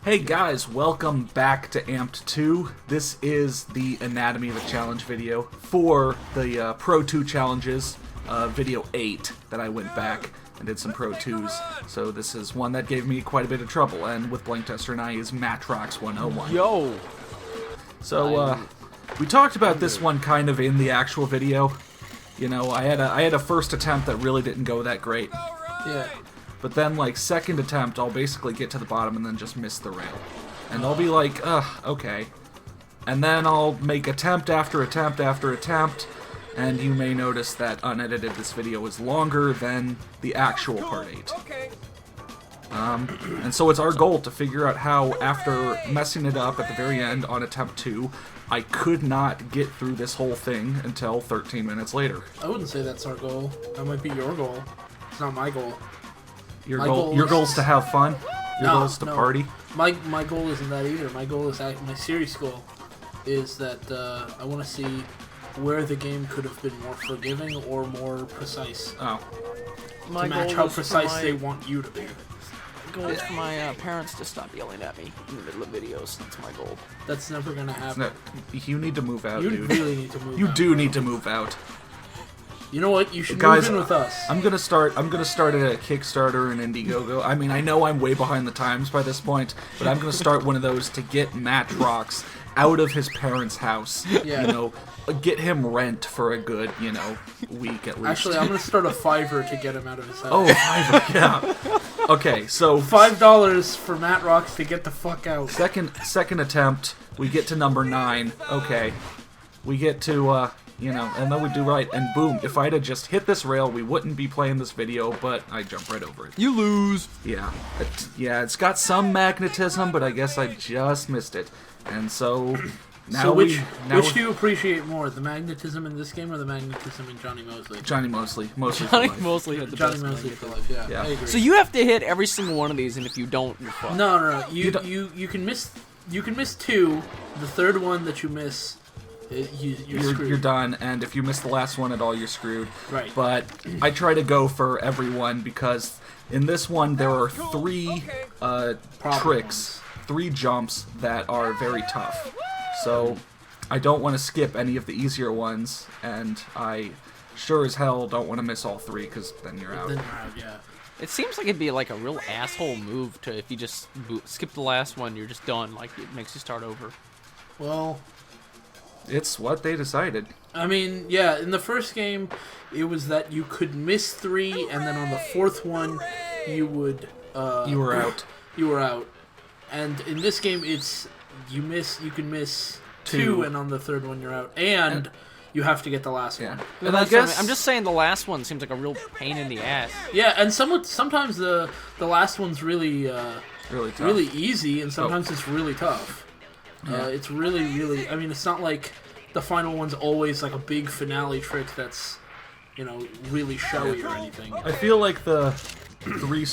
Hey guys, welcome back to Amped 2. This is the Anatomy of a Challenge video for the Pro 2 challenges, video 8 that I went back and did some Pro 2s. So this is one that gave me quite a bit of trouble, and with Blank Tester and I is Matrox 101. Yo! So, we talked about this one kind of in the actual video. You know, I had a first attempt that really didn't go that great. Yeah. But then, like, second attempt, I'll basically get to the bottom and then just miss the rail. And I'll be like, ugh, okay. And then I'll make attempt after attempt after attempt, and you may notice that unedited this video is longer than the actual Part 8. And so it's our goal to figure out how, after messing it up at the very end on attempt 2, I could not get through this whole thing until 13 minutes later. I wouldn't say that's our goal. That might be your goal. It's not my goal. Your goal is to have fun? Your goal is to party? My goal isn't that either. My goal is, my serious goal is that I want to see where the game could have been more forgiving or more precise. Oh. To match how precise they want you to be. Goal is for my parents to stop yelling at me in the middle of videos. That's my goal. That's never gonna happen. No, you need to move out, You dude. really need to move out. You do need to move out. You know what? You should Guys, move in with us. I'm gonna start a Kickstarter and Indiegogo. I mean, I know I'm way behind the times by this point, but I'm gonna start one of those to get Matrox out of his parents' house. Yeah. You know, get him rent for a good, week at least. Actually, I'm gonna start a Fiverr to get him out of his house. Oh, Fiverr, yeah. Okay, so $5 for Matrox to get the fuck out. second attempt, we get to number 9. Okay, we get to and then we do right, and boom! If I'd have just hit this rail, we wouldn't be playing this video. But I jumped right over it. You lose! Yeah, it's got some magnetism, but I guess I just missed it. And so now So which do you appreciate more, the magnetism in this game or the magnetism in Johnny Mosley? Johnny Mosley, mostly for Johnny life. Mosley had the Johnny best Mosley name. for life, yeah. Yeah. I agree. So you have to hit every single one of these, and if you don't, you're fucked. No. You can miss 2. The third one that you miss, you're screwed. You're done, and if you miss the last one at all, you're screwed. Right. But I try to go for everyone because in this one there are 3 tricks, 3 jumps that are very tough. So I don't want to skip any of the easier ones, and I sure as hell don't want to miss all 3 because then you're out. Then you're out, yeah. It seems like it'd be like a real asshole move to, if you just skip the last one, you're just done. Like, it makes you start over. Well, It's what they decided. I mean, yeah, in the first game, it was that you could miss 3, and then on the 4th one, you would... You were out. You were out. And in this game, it's... You can miss 2, and on the 3rd one, you're out. And you have to get the last one. And I guess I'm just saying the last one seems like a real pain in the ass. Yeah, and sometimes the last one's really really tough. really easy, and sometimes it's really tough. Yeah. It's really. I mean, it's not like the final one's always like a big finale trick that's, really showy or anything. I feel like the 3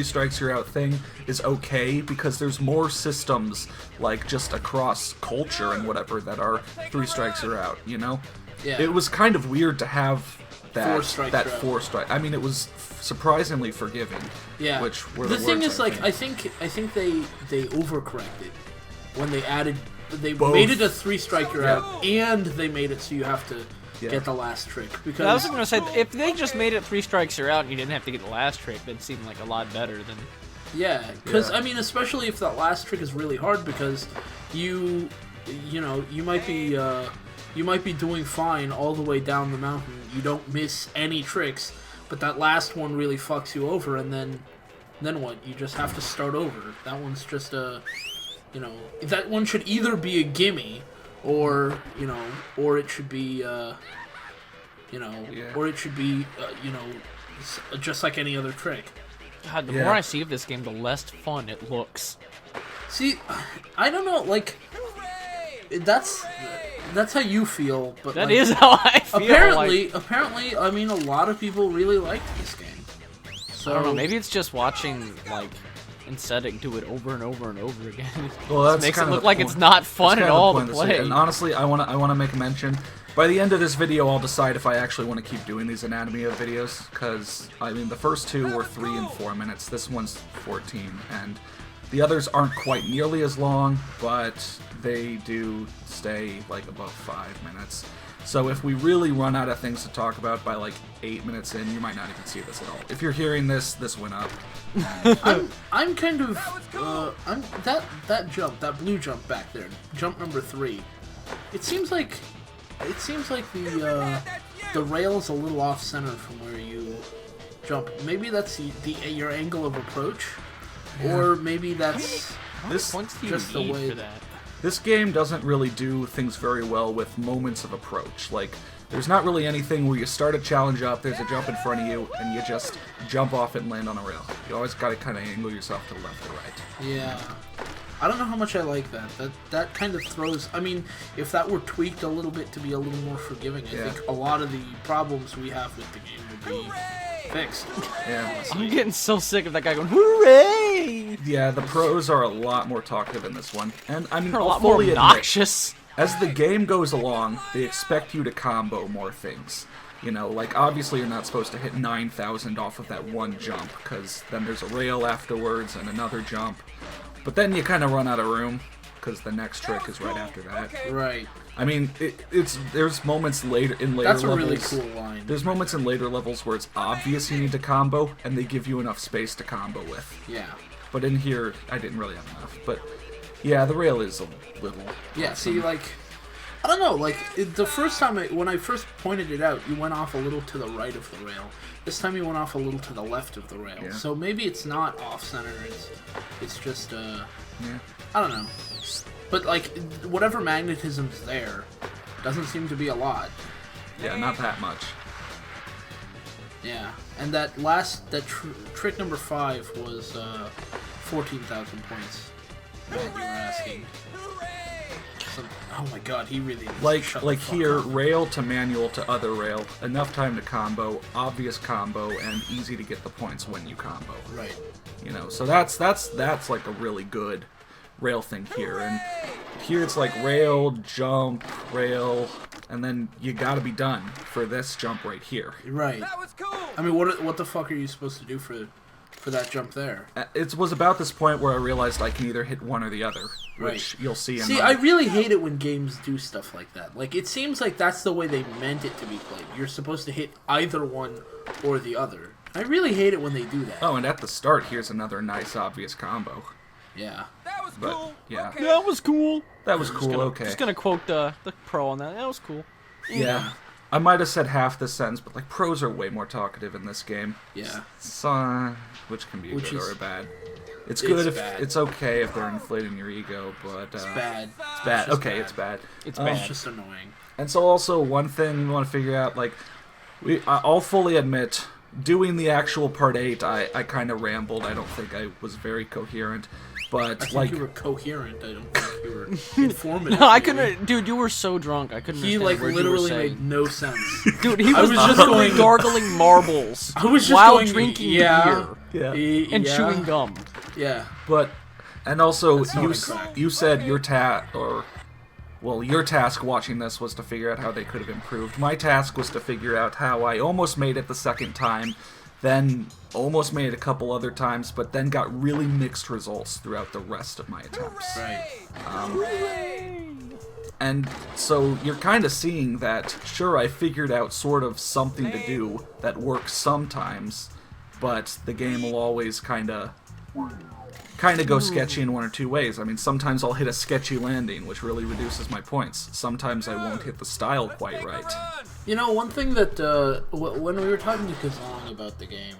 strikes you're out thing is okay because there's more systems like just across culture and whatever that are 3 strikes you're out. Yeah. It was kind of weird to have that 4 strikes you're out. 4 strike. I mean, it was surprisingly forgiving. Yeah. Which were the thing words, is, I like, think. I think they overcorrected when they added. They Both. made it a 3 strike you're Yeah. out, and they made it so you have to get the last trick. Because I was going to say, if they just made it 3 strikes, you're out, and you didn't have to get the last trick, that'd seem like a lot better than... yeah, because Yeah. I mean, especially if that last trick is really hard, because you might be doing fine all the way down the mountain. You don't miss any tricks, but that last one really fucks you over, and then what? You just have to start over. That one's just a, that one should either be a gimme, or or it should be, or it should be, just like any other trick. God, the Yeah. more I see of this game, the less fun it looks. See, I don't know, like, that's how you feel, but That like, is how I feel. apparently, I mean, a lot of people really liked this game. So I don't know, maybe it's just watching, like, Insetic do it over and over and over again. Well, It that's makes it kind of look the like point. it's not fun That's at kind of the all point to of this play. video. And honestly, I want to make a mention. By the end of this video, I'll decide if I actually want to keep doing these Anatomy of videos, because, I mean, the first 2 were 3 and 4 minutes. This one's 14, and The others aren't quite nearly as long, but they do stay like above 5 minutes. So if we really run out of things to talk about by like 8 minutes in, you might not even see this at all. If you're hearing this, this went up. I'm kind of I'm that jump, that blue jump back there, jump number 3. It seems like the rail is a little off center from where you jump. Maybe that's your angle of approach, or maybe that's This Points do you just the need way for that? This game doesn't really do things very well with moments of approach. Like, there's not really anything where you start a challenge up, there's a jump in front of you, and you just jump off it and land on a rail. You always gotta kind of angle yourself to the left or right. Yeah. I don't know how much I like that. That kind of throws... I mean, if that were tweaked a little bit to be a little more forgiving, I think a lot of the problems we have with the game would be fixed. Yeah. I'm getting so sick of that guy going, hooray! Yeah, the pros are a lot more talkative in this one. And I mean, They're a I'll lot more fully admit, obnoxious. as the game goes along, they expect you to combo more things. You know, like, obviously you're not supposed to hit 9,000 off of that one jump, because then there's a rail afterwards and another jump. But then you kind of run out of room, because the next trick is right after that. Right. I mean, there's moments later in later That's a levels. really cool line. There's moments in later levels where it's obvious you need to combo, and they give you enough space to combo with. Yeah. But in here, I didn't really have enough. But yeah, the rail is a little. Yeah, see, like... I don't know, like, the first time, when I first pointed it out, you went off a little to the right of the rail. This time you went off a little to the left of the rail. Yeah. So maybe it's not off-center, it's just, Yeah. I don't know. But, like, whatever magnetism's there doesn't seem to be a lot. Yeah, not that much. Yeah. And that trick number 5 was, 14,000 points. That you were asking. Oh my god, he really needs to shut Like the fuck here, up. rail to manual to other rail, enough time to combo, obvious combo, and easy to get the points when you combo. Right. You know, so that's like a really good rail thing here. And here it's like rail, jump, rail, and then you gotta be done for this jump right here. Right. I mean, what the fuck are you supposed to do for that jump there? It was about this point where I realized I can either hit one or the other, which you'll see in See, I really hate it when games do stuff like that. Like, it seems like that's the way they meant it to be played. You're supposed to hit either one or the other. I really hate it when they do that. Oh, and at the start, here's another nice, obvious combo. Yeah. But, yeah. That was cool. That was cool, okay. Just gonna quote the pro on that. That was cool. Yeah. I might have said half the sentence, but, like, pros are way more talkative in this game. Yeah. So, which can be Which good is- or bad. It's good if bad. it's okay if they're inflating your ego, but It's bad. It's bad. just Okay, bad. it's bad. It's Um, It's bad. just annoying. And so also one thing we want to figure out, like, I'll fully admit, doing the actual part 8, I kind of rambled. I don't think I was very coherent, but I think like you were coherent. I don't think you were informative. No, I maybe. couldn't. Dude, you were so drunk. I couldn't. He, understand like, a word you were literally saying. made no sense. Dude, he I was, was just literally going- gargling marbles I was just while going, drinking yeah. beer yeah. and yeah. chewing gum. Yeah. But and also That's not a crack. you said your task watching this was to figure out how they could have improved. My task was to figure out how I almost made it the second time, then almost made it a couple other times, but then got really mixed results throughout the rest of my attempts. Right. And so you're kind of seeing that, sure, I figured out sort of something to do that works sometimes, but the game will always kind of go sketchy in one or two ways. I mean, sometimes I'll hit a sketchy landing, which really reduces my points. Sometimes I won't hit the style quite right. You know, one thing that, when we were talking to Kazan about the game,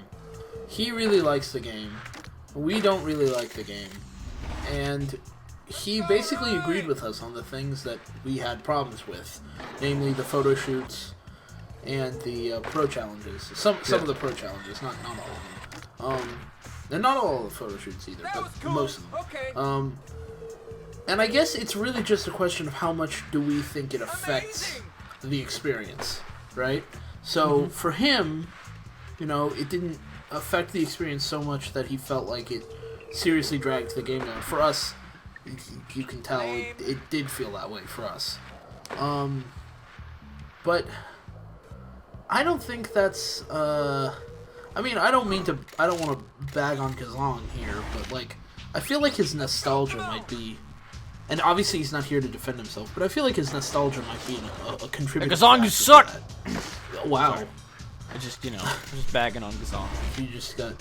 he really likes the game. We don't really like the game. And he basically agreed with us on the things that we had problems with. Namely, the photo shoots and the pro challenges. Some of the pro challenges, not all of them. And not all of the photo shoots either, but most of them. And I guess it's really just a question of how much do we think it affects the experience, right? So for him, you know, it didn't affect the experience so much that he felt like it seriously dragged the game down. For us, you can tell it did feel that way for us. But I don't think that's, I mean, I don't want to bag on Kazan here, but, like, I feel like his nostalgia might be, and obviously he's not here to defend himself, but I feel like his nostalgia might be a contributing Gazan, you factor suck! to that. Wow. I just, I'm just bagging on Gazan. You just got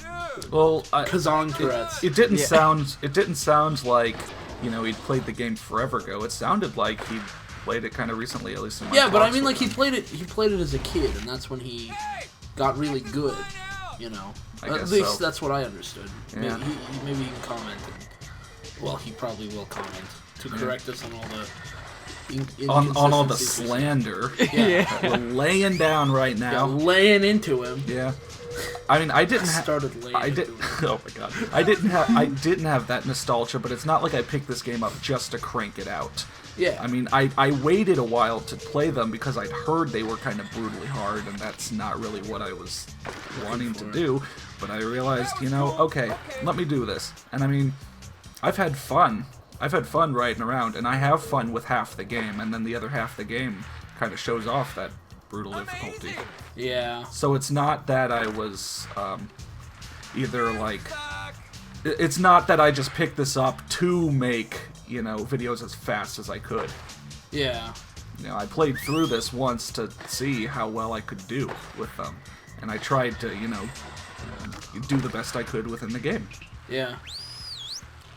Kazan Tourette's. It didn't sound. It didn't sound like he'd played the game forever ago. It sounded like he played it kind of recently, at least in my Yeah, but I talks mean, with like him. he played it as a kid, and that's when he got really good. I At guess least so. that's what I understood. Yeah. Maybe he can comment. Well, he probably will comment to correct us on all the on all the inconsistencies. slander Yeah. that we're laying down right Yeah, now. laying into him. Yeah. I mean, I didn't have. Started laying I did. into him. Oh my god. I didn't have that nostalgia, but it's not like I picked this game up just to crank it out. Yeah. I mean, I waited a while to play them because I'd heard they were kind of brutally hard, and that's not really what I was wanting to do. But I realized, okay, let me do this. And I mean, I've had fun. I've had fun riding around, and I have fun with half the game, and then the other half of the game kind of shows off that brutal difficulty. Yeah. So it's not that I was either like... It's not that I just picked this up to make, videos as fast as I could. Yeah. I played through this once to see how well I could do with them. And I tried to, do the best I could within the game. Yeah.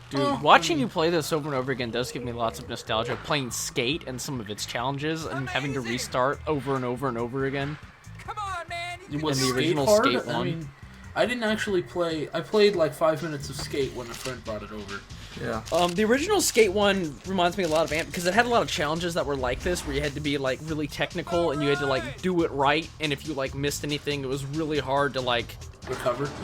Dude, watching you play this over and over again does give me lots of nostalgia. Playing Skate and some of its challenges and having to restart over and over and over again. Come on, man. Was the Skate original hard? Skate I 1. mean, I didn't actually play. I played like 5 minutes of Skate when a friend brought it over. Yeah. The original Skate 1 reminds me a lot of Amp because it had a lot of challenges that were like this, where you had to be like really technical and you had to like do it right, and if you like missed anything, it was really hard to like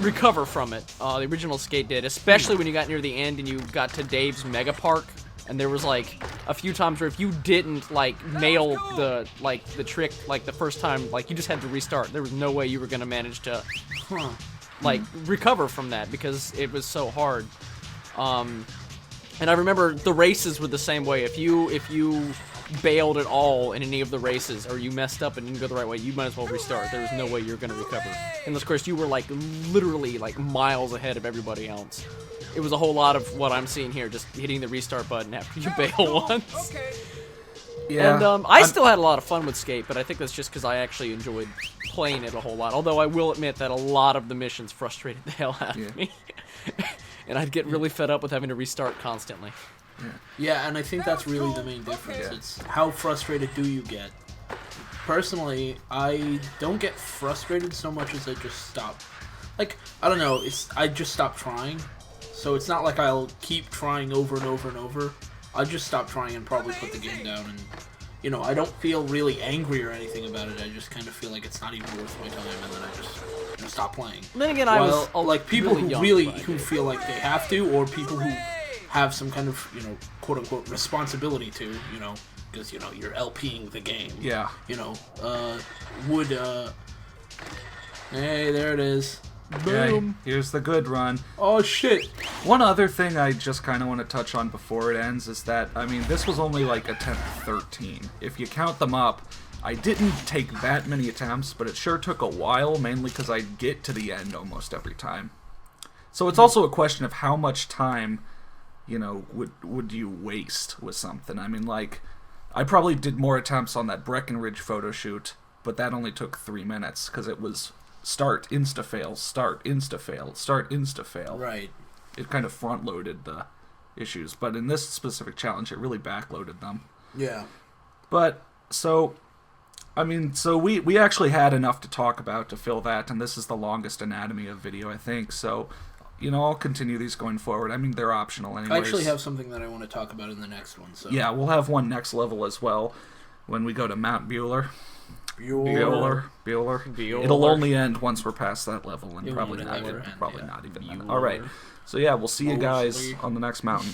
recover from it. The original Skate did, especially when you got near the end and you got to Dave's Mega Park, and there was like a few times where if you didn't like nail the trick like the first time, like you just had to restart. There was no way you were gonna manage to recover from that because it was so hard. And I remember the races were the same way. If you bailed at all in any of the races, or you messed up and didn't go the right way, you might as well restart. There was no way you were going to recover. And of course, you were like literally like miles ahead of everybody else. It was a whole lot of what I'm seeing here, just hitting the restart button after you bail once. Yeah. And I still had a lot of fun with Skate, but I think that's just because I actually enjoyed playing it a whole lot. Although I will admit that a lot of the missions frustrated the hell out of me. And I'd get really fed up with having to restart constantly. Yeah, and I think that's really the main difference. Yeah. It's how frustrated do you get. Personally, I don't get frustrated so much as I just stop. Like, I don't know, I just stop trying. So it's not like I'll keep trying over and over and over. I just stop trying and probably put the game down, and I don't feel really angry or anything about it. I just kind of feel like it's not even worth my time, and then I just stop playing. Then again, I was like people really young, who feel like they have to, or people who have some kind of quote unquote responsibility to because you're LPing the game. Yeah. Would hey, there it is. Boom. Yeah, here's the good run. Oh shit. One other thing I just kind of want to touch on before it ends is that, I mean, this was only like attempt 13. If you count them up, I didn't take that many attempts, but it sure took a while, mainly because I'd get to the end almost every time. So it's also a question of how much time, would you waste with something. I mean, like, I probably did more attempts on that Breckenridge photo shoot, but that only took 3 minutes, because it was start, insta-fail, start, insta-fail, start, insta-fail. Right. It kind of front-loaded the issues, but in this specific challenge, it really back-loaded them. Yeah. But, so we actually had enough to talk about to fill that, and this is the longest anatomy of video, I think, so, I'll continue these going forward. I mean, they're optional anyways. I actually have something that I want to talk about in the next one, so... Yeah, we'll have one next level as well when we go to Mount Bueller. Bueller. It'll only end once we're past that level, and It probably won't not ever even, end, probably yeah. not even then. All right, so yeah, we'll see you guys Mostly. on the next mountain.